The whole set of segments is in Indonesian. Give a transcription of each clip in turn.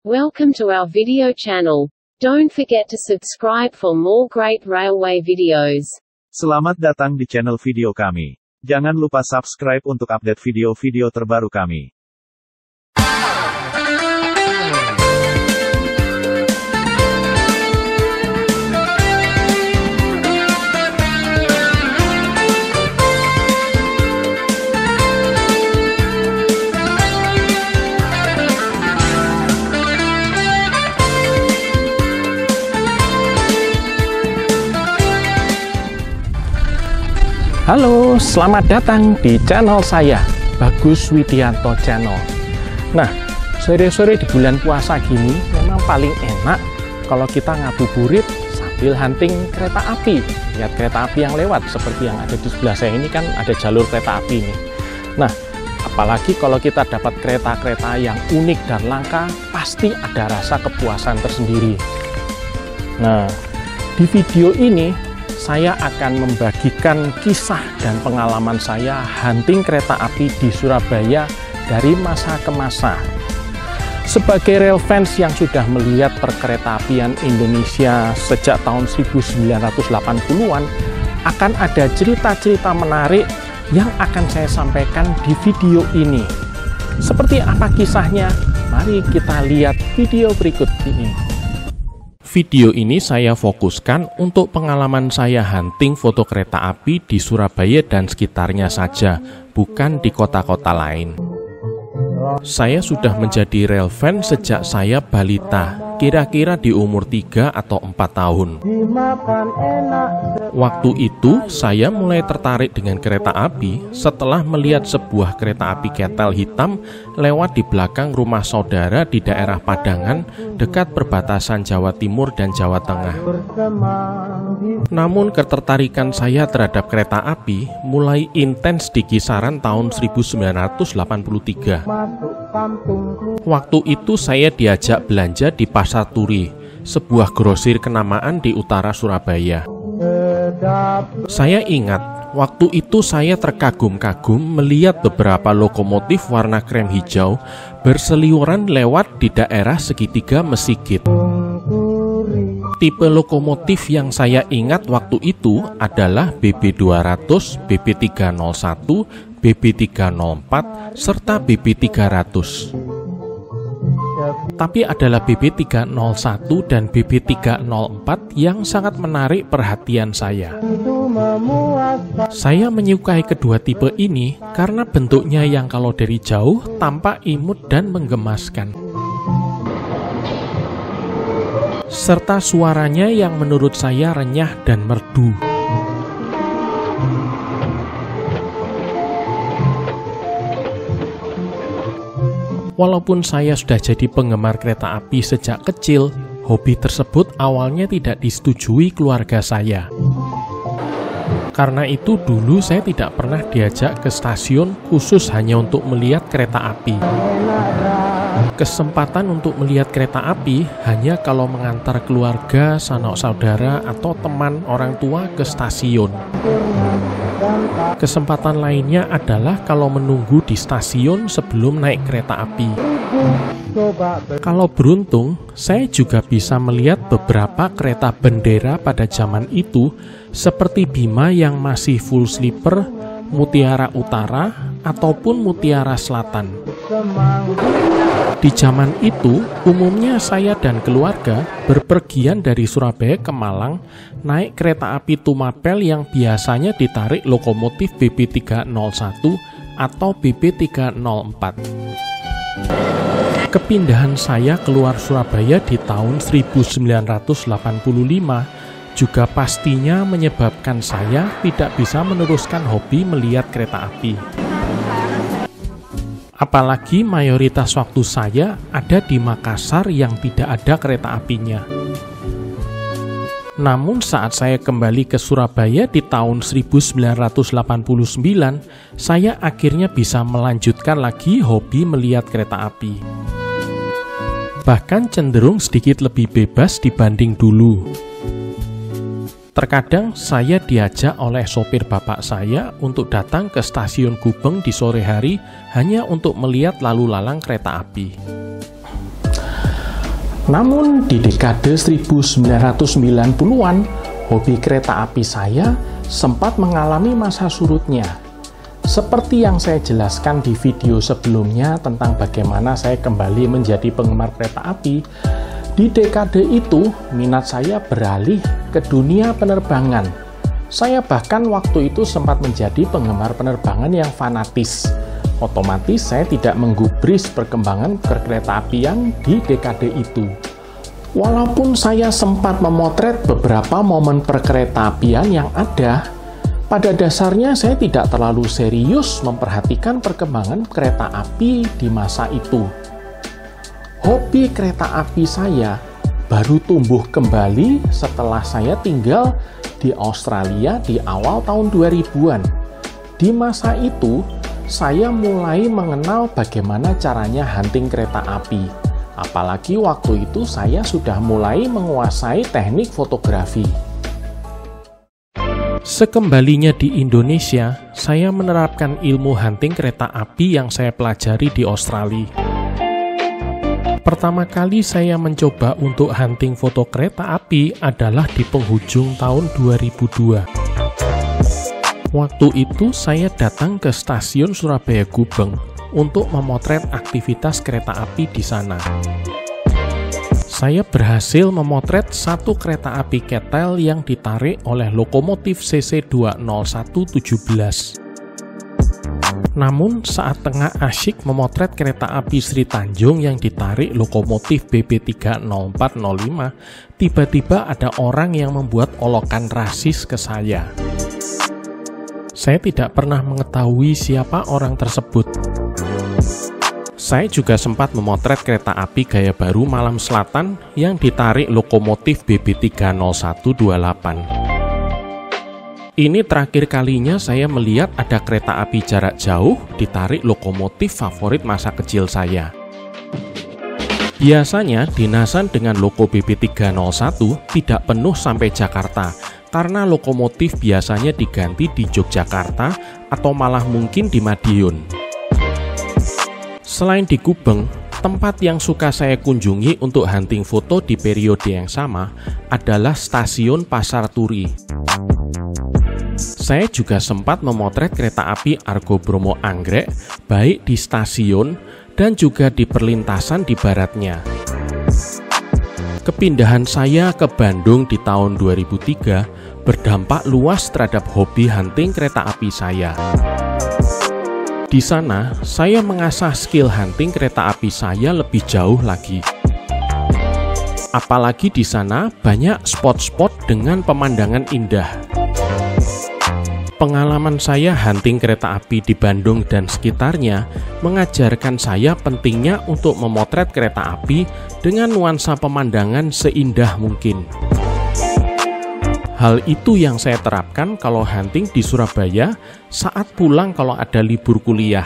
Welcome to our video channel. Don't forget to subscribe for more great railway videos. Selamat datang di channel video kami. Jangan lupa subscribe untuk update video-video terbaru kami. Halo, selamat datang di channel saya, Bagus Widianto Channel. Nah, sore-sore di bulan puasa gini memang paling enak kalau kita ngabuburit sambil hunting kereta api. Lihat kereta api yang lewat, seperti yang ada di sebelah saya ini kan ada jalur kereta api nih. Nah, apalagi kalau kita dapat kereta-kereta yang unik dan langka, pasti ada rasa kepuasan tersendiri. Nah, di video ini saya akan membagikan kisah dan pengalaman saya hunting kereta api di Surabaya dari masa ke masa. Sebagai rail fans yang sudah melihat perkeretaapian Indonesia sejak tahun 1980-an, akan ada cerita-cerita menarik yang akan saya sampaikan di video ini. Seperti apa kisahnya? Mari kita lihat video berikut ini. Video ini saya fokuskan untuk pengalaman saya hunting foto kereta api di Surabaya dan sekitarnya saja, bukan di kota-kota lain. Saya sudah menjadi rail fan sejak saya balita, kira-kira di umur 3 atau 4 tahun. Waktu itu, saya mulai tertarik dengan kereta api setelah melihat sebuah kereta api ketel hitam lewat di belakang rumah saudara di daerah Padangan, dekat perbatasan Jawa Timur dan Jawa Tengah. Namun ketertarikan saya terhadap kereta api mulai intens di kisaran tahun 1983. Waktu itu saya diajak belanja di Pasar Turi, sebuah grosir kenamaan di utara Surabaya. Saya ingat, waktu itu saya terkagum-kagum melihat beberapa lokomotif warna krem hijau berseliweran lewat di daerah segitiga Mesigit. Tipe lokomotif yang saya ingat waktu itu adalah BB200, BB301, BB304, serta BB300. Tapi adalah BB301 dan BB304 yang sangat menarik perhatian saya. Saya menyukai kedua tipe ini karena bentuknya yang kalau dari jauh tampak imut dan menggemaskan, serta suaranya yang menurut saya renyah dan merdu. Walaupun saya sudah jadi penggemar kereta api sejak kecil, hobi tersebut awalnya tidak disetujui keluarga saya. Karena itu dulu saya tidak pernah diajak ke stasiun khusus hanya untuk melihat kereta api. Kesempatan untuk melihat kereta api hanya kalau mengantar keluarga, sanak saudara, atau teman orang tua ke stasiun. Kesempatan lainnya adalah kalau menunggu di stasiun sebelum naik kereta api. Kalau beruntung, saya juga bisa melihat beberapa kereta bendera pada zaman itu, seperti Bima yang masih full sleeper, Mutiara Utara, ataupun Mutiara Selatan. Di zaman itu, umumnya saya dan keluarga berpergian dari Surabaya ke Malang naik kereta api Tumapel yang biasanya ditarik lokomotif BB301 atau BB304. Kepindahan saya keluar Surabaya di tahun 1985 juga pastinya menyebabkan saya tidak bisa meneruskan hobi melihat kereta api. Apalagi mayoritas waktu saya ada di Makassar yang tidak ada kereta apinya. Namun saat saya kembali ke Surabaya di tahun 1989, saya akhirnya bisa melanjutkan lagi hobi melihat kereta api. Bahkan cenderung sedikit lebih bebas dibanding dulu. Terkadang saya diajak oleh sopir bapak saya untuk datang ke stasiun Gubeng di sore hari hanya untuk melihat lalu lalang kereta api. Namun di dekade 1990-an, hobi kereta api saya sempat mengalami masa surutnya. Seperti yang saya jelaskan di video sebelumnya tentang bagaimana saya kembali menjadi penggemar kereta api, di dekade itu minat saya beralih ke dunia penerbangan. Saya bahkan waktu itu sempat menjadi penggemar penerbangan yang fanatis. Otomatis saya tidak menggubris perkembangan kereta apian di dekade itu. Walaupun saya sempat memotret beberapa momen perkereta apian yang ada, pada dasarnya saya tidak terlalu serius memperhatikan perkembangan kereta api di masa itu. Hobi kereta api saya baru tumbuh kembali setelah saya tinggal di Australia di awal tahun 2000-an. Di masa itu, saya mulai mengenal bagaimana caranya hunting kereta api. Apalagi waktu itu saya sudah mulai menguasai teknik fotografi. Sekembalinya di Indonesia, saya menerapkan ilmu hunting kereta api yang saya pelajari di Australia. Pertama kali saya mencoba untuk hunting foto kereta api adalah di penghujung tahun 2002. Waktu itu saya datang ke stasiun Surabaya Gubeng untuk memotret aktivitas kereta api di sana. Saya berhasil memotret satu kereta api ketel yang ditarik oleh lokomotif CC20117. Namun saat tengah asyik memotret kereta api Sri Tanjung yang ditarik lokomotif BB30405, tiba-tiba ada orang yang membuat olokan rasis ke saya. Saya tidak pernah mengetahui siapa orang tersebut. Saya juga sempat memotret kereta api gaya baru Malam Selatan yang ditarik lokomotif BB30128. Ini terakhir kalinya saya melihat ada kereta api jarak jauh ditarik lokomotif favorit masa kecil saya. Biasanya dinasan dengan logo BB301 tidak penuh sampai Jakarta, karena lokomotif biasanya diganti di Yogyakarta atau malah mungkin di Madiun. Selain di Gubeng, tempat yang suka saya kunjungi untuk hunting foto di periode yang sama adalah stasiun Pasar Turi. Saya juga sempat memotret kereta api Argo Bromo Anggrek, baik di stasiun dan juga di perlintasan di baratnya. Kepindahan saya ke Bandung di tahun 2003 berdampak luas terhadap hobi hunting kereta api saya. Di sana, saya mengasah skill hunting kereta api saya lebih jauh lagi. Apalagi di sana banyak spot-spot dengan pemandangan indah. Pengalaman saya hunting kereta api di Bandung dan sekitarnya mengajarkan saya pentingnya untuk memotret kereta api dengan nuansa pemandangan seindah mungkin. Hal itu yang saya terapkan kalau hunting di Surabaya saat pulang kalau ada libur kuliah.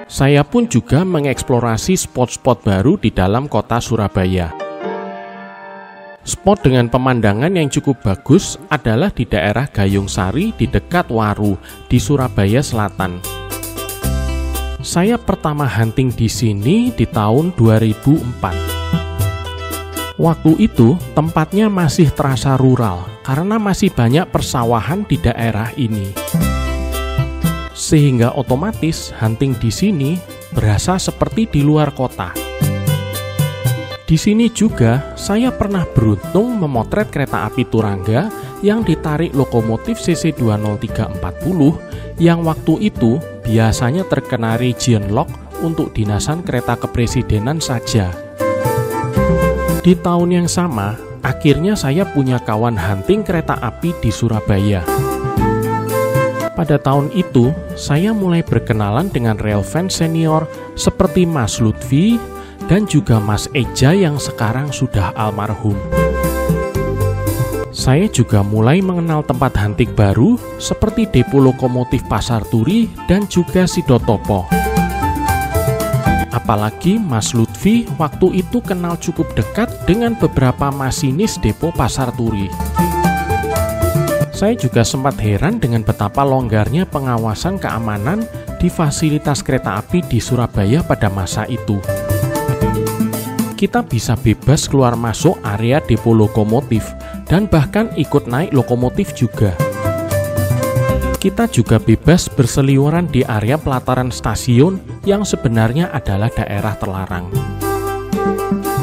Saya pun juga mengeksplorasi spot-spot baru di dalam kota Surabaya. Spot dengan pemandangan yang cukup bagus adalah di daerah Gayung Sari di dekat Waru di Surabaya Selatan. Saya pertama hunting di sini di tahun 2004. Waktu itu tempatnya masih terasa rural karena masih banyak persawahan di daerah ini. Sehingga otomatis hunting di sini berasa seperti di luar kota. Di sini juga saya pernah beruntung memotret kereta api Turangga yang ditarik lokomotif CC20340 yang waktu itu biasanya terkena region lock untuk dinasan kereta kepresidenan saja. Di tahun yang sama, akhirnya saya punya kawan hunting kereta api di Surabaya. Pada tahun itu, saya mulai berkenalan dengan rail fans senior seperti Mas Lutfi dan juga Mas Eja yang sekarang sudah almarhum. Saya juga mulai mengenal tempat hunting baru seperti depo lokomotif Pasar Turi dan juga Sidotopo. Apalagi Mas Lutfi waktu itu kenal cukup dekat dengan beberapa masinis depo Pasar Turi. Saya juga sempat heran dengan betapa longgarnya pengawasan keamanan di fasilitas kereta api di Surabaya pada masa itu. kita bisa bebas keluar masuk area depo lokomotif dan bahkan ikut naik lokomotif juga. Kita juga bebas berseliweran di area pelataran stasiun yang sebenarnya adalah daerah terlarang.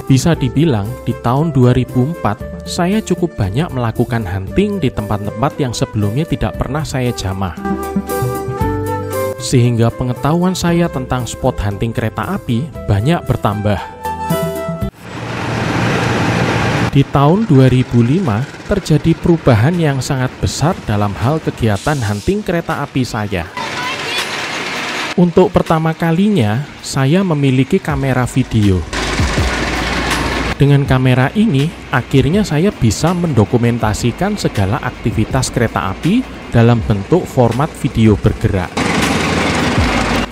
Bisa dibilang, di tahun 2004, saya cukup banyak melakukan hunting di tempat-tempat yang sebelumnya tidak pernah saya jamah. Sehingga pengetahuan saya tentang spot hunting kereta api banyak bertambah. Di tahun 2005, terjadi perubahan yang sangat besar dalam hal kegiatan hunting kereta api saya. Untuk pertama kalinya, saya memiliki kamera video. Dengan kamera ini, akhirnya saya bisa mendokumentasikan segala aktivitas kereta api dalam bentuk format video bergerak.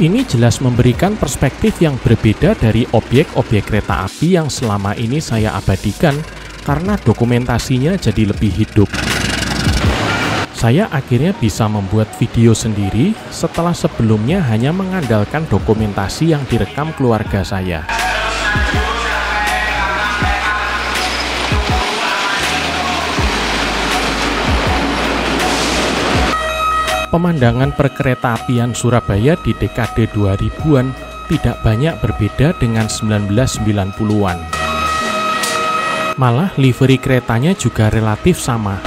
Ini jelas memberikan perspektif yang berbeda dari objek-objek kereta api yang selama ini saya abadikan, karena dokumentasinya jadi lebih hidup. Saya akhirnya bisa membuat video sendiri setelah sebelumnya hanya mengandalkan dokumentasi yang direkam keluarga saya. Pemandangan perkeretaapian Surabaya di dekade 2000-an tidak banyak berbeda dengan 1990-an. Malah livery keretanya juga relatif sama.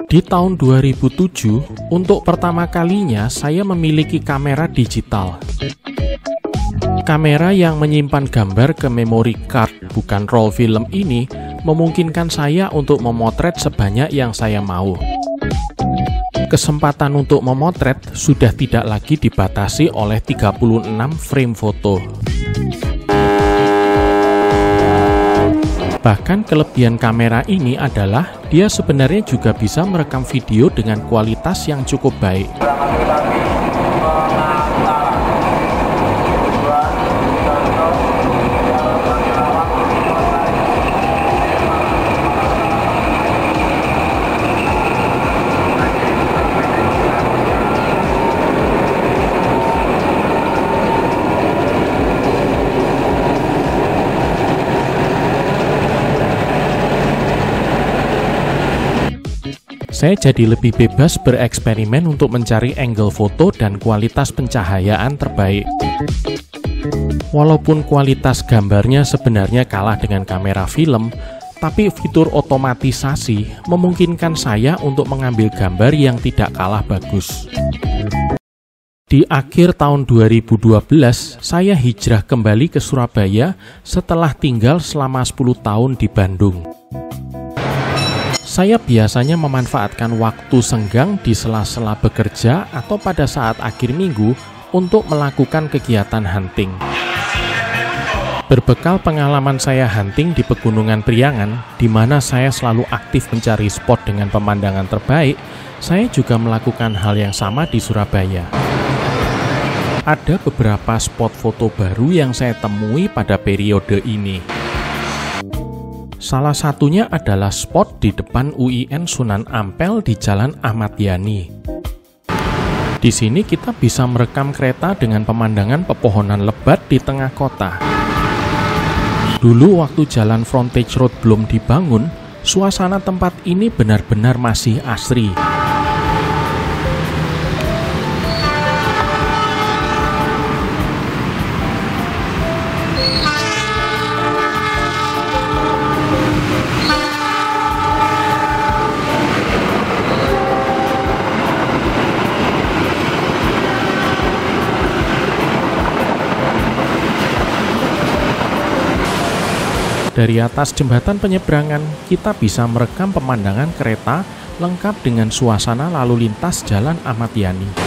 Di tahun 2007, untuk pertama kalinya saya memiliki kamera digital. Kamera yang menyimpan gambar ke memory card, bukan roll film ini, memungkinkan saya untuk memotret sebanyak yang saya mau. Kesempatan untuk memotret sudah tidak lagi dibatasi oleh 36 frame foto. Bahkan kelebihan kamera ini adalah dia sebenarnya juga bisa merekam video dengan kualitas yang cukup baik. Saya jadi lebih bebas bereksperimen untuk mencari angle foto dan kualitas pencahayaan terbaik. Walaupun kualitas gambarnya sebenarnya kalah dengan kamera film, tapi fitur otomatisasi memungkinkan saya untuk mengambil gambar yang tidak kalah bagus. Di akhir tahun 2012, saya hijrah kembali ke Surabaya setelah tinggal selama 10 tahun di Bandung. Saya biasanya memanfaatkan waktu senggang di sela-sela bekerja atau pada saat akhir minggu untuk melakukan kegiatan hunting. Berbekal pengalaman saya hunting di Pegunungan Priangan, di mana saya selalu aktif mencari spot dengan pemandangan terbaik, saya juga melakukan hal yang sama di Surabaya. Ada beberapa spot foto baru yang saya temui pada periode ini. Salah satunya adalah spot di depan UIN Sunan Ampel di Jalan Ahmad Yani. Di sini kita bisa merekam kereta dengan pemandangan pepohonan lebat di tengah kota. Dulu waktu jalan frontage road belum dibangun, suasana tempat ini benar-benar masih asri. Dari atas jembatan penyeberangan, kita bisa merekam pemandangan kereta lengkap dengan suasana lalu lintas Jalan Ahmad Yani.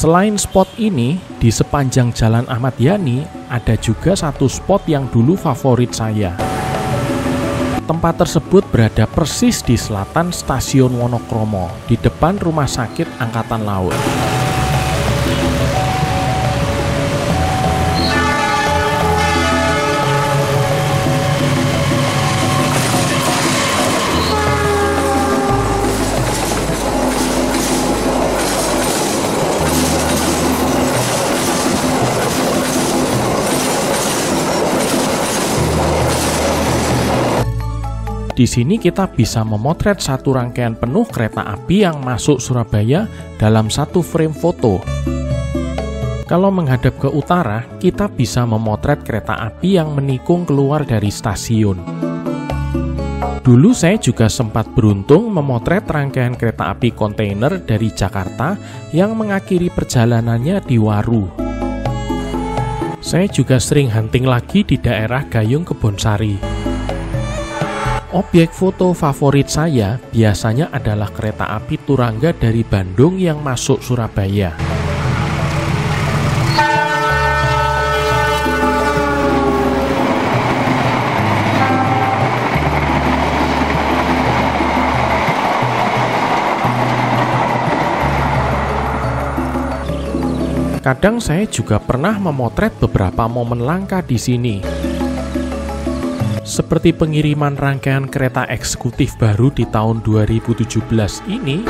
Selain spot ini, di sepanjang Jalan Ahmad Yani, ada juga satu spot yang dulu favorit saya. Tempat tersebut berada persis di selatan Stasiun Wonokromo, di depan Rumah Sakit Angkatan Laut. Di sini kita bisa memotret satu rangkaian penuh kereta api yang masuk Surabaya dalam satu frame foto. Kalau menghadap ke utara, kita bisa memotret kereta api yang menikung keluar dari stasiun. Dulu saya juga sempat beruntung memotret rangkaian kereta api kontainer dari Jakarta yang mengakhiri perjalanannya di Waru. Saya juga sering hunting lagi di daerah Gayung Kebonsari. Objek foto favorit saya biasanya adalah kereta api turangga dari Bandung yang masuk Surabaya. Kadang saya juga pernah memotret beberapa momen langka di sini. Seperti pengiriman rangkaian kereta eksekutif baru di tahun 2017 ini,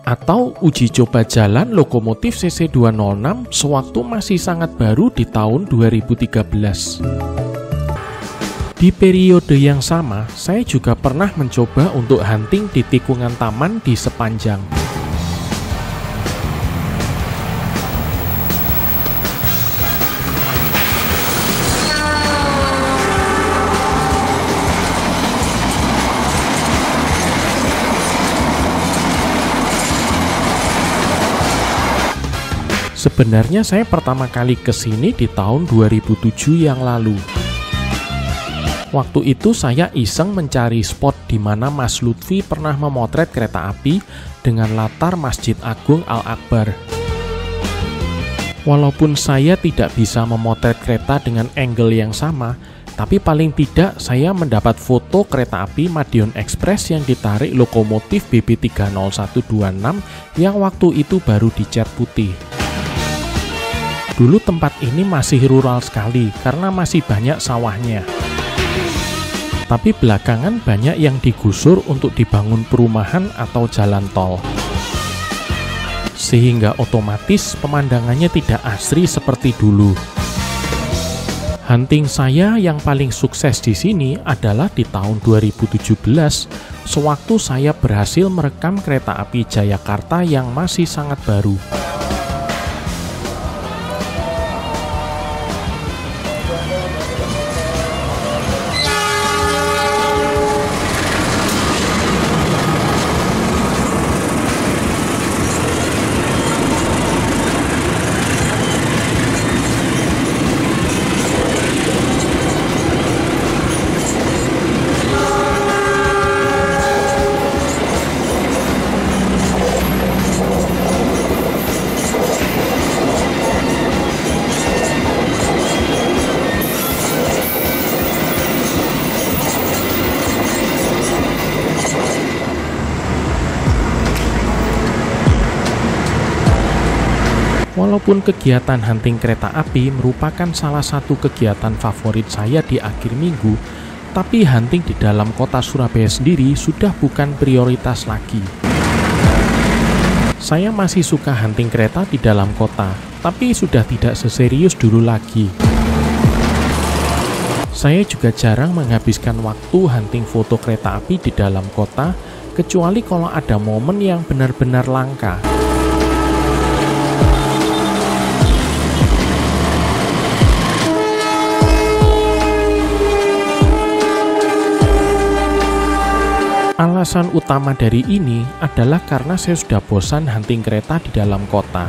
atau uji coba jalan lokomotif CC206 sewaktu masih sangat baru di tahun 2013. Di periode yang sama, saya juga pernah mencoba untuk hunting di tikungan taman di Sepanjang. Sebenarnya saya pertama kali ke sini di tahun 2007 yang lalu. Waktu itu saya iseng mencari spot di mana Mas Lutfi pernah memotret kereta api dengan latar Masjid Agung Al-Akbar. Walaupun saya tidak bisa memotret kereta dengan angle yang sama, tapi paling tidak saya mendapat foto kereta api Madiun Express yang ditarik lokomotif BB30126 yang waktu itu baru dicat putih. Dulu tempat ini masih rural sekali karena masih banyak sawahnya. Tapi belakangan banyak yang digusur untuk dibangun perumahan atau jalan tol. Sehingga otomatis pemandangannya tidak asri seperti dulu. Hunting saya yang paling sukses di sini adalah di tahun 2017, sewaktu saya berhasil merekam kereta api Jayakarta yang masih sangat baru. Walaupun kegiatan hunting kereta api merupakan salah satu kegiatan favorit saya di akhir minggu, tapi hunting di dalam kota Surabaya sendiri sudah bukan prioritas lagi. Saya masih suka hunting kereta di dalam kota, tapi sudah tidak seserius dulu lagi. Saya juga jarang menghabiskan waktu hunting foto kereta api di dalam kota, kecuali kalau ada momen yang benar-benar langka. Alasan utama dari ini adalah karena saya sudah bosan hunting kereta di dalam kota.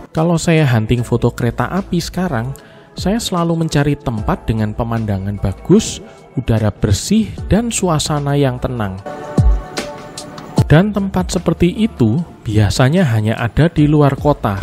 Kalau saya hunting foto kereta api sekarang, saya selalu mencari tempat dengan pemandangan bagus, udara bersih, dan suasana yang tenang. Dan tempat seperti itu biasanya hanya ada di luar kota.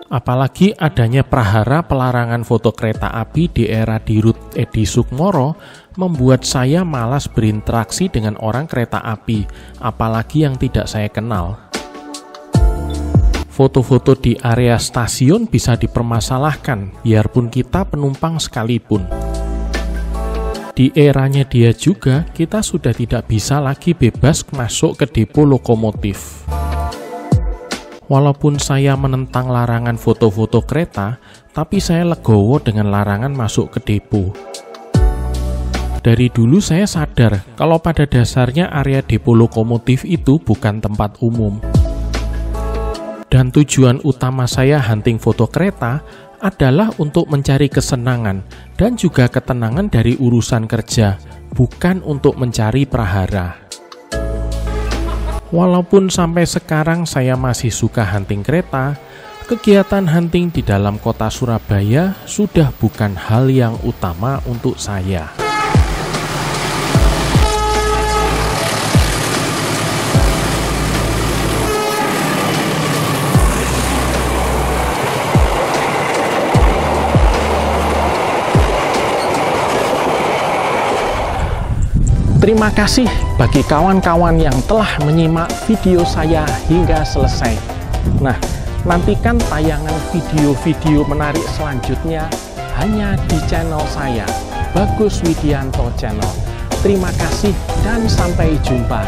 Apalagi adanya prahara pelarangan foto kereta api di era Dirut Edi Sukmoro membuat saya malas berinteraksi dengan orang kereta api, apalagi yang tidak saya kenal. Foto-foto di area stasiun bisa dipermasalahkan, biarpun kita penumpang sekalipun. Di eranya dia juga, kita sudah tidak bisa lagi bebas masuk ke depo lokomotif. Walaupun saya menentang larangan foto-foto kereta, tapi saya legowo dengan larangan masuk ke depo. Dari dulu saya sadar kalau pada dasarnya area depo lokomotif itu bukan tempat umum. Dan tujuan utama saya hunting foto kereta adalah untuk mencari kesenangan dan juga ketenangan dari urusan kerja, bukan untuk mencari prahara. Walaupun sampai sekarang saya masih suka hunting kereta, kegiatan hunting di dalam kota Surabaya sudah bukan hal yang utama untuk saya. Terima kasih bagi kawan-kawan yang telah menyimak video saya hingga selesai. Nah, nantikan tayangan video-video menarik selanjutnya hanya di channel saya, Bagus Widianto Channel. Terima kasih dan sampai jumpa.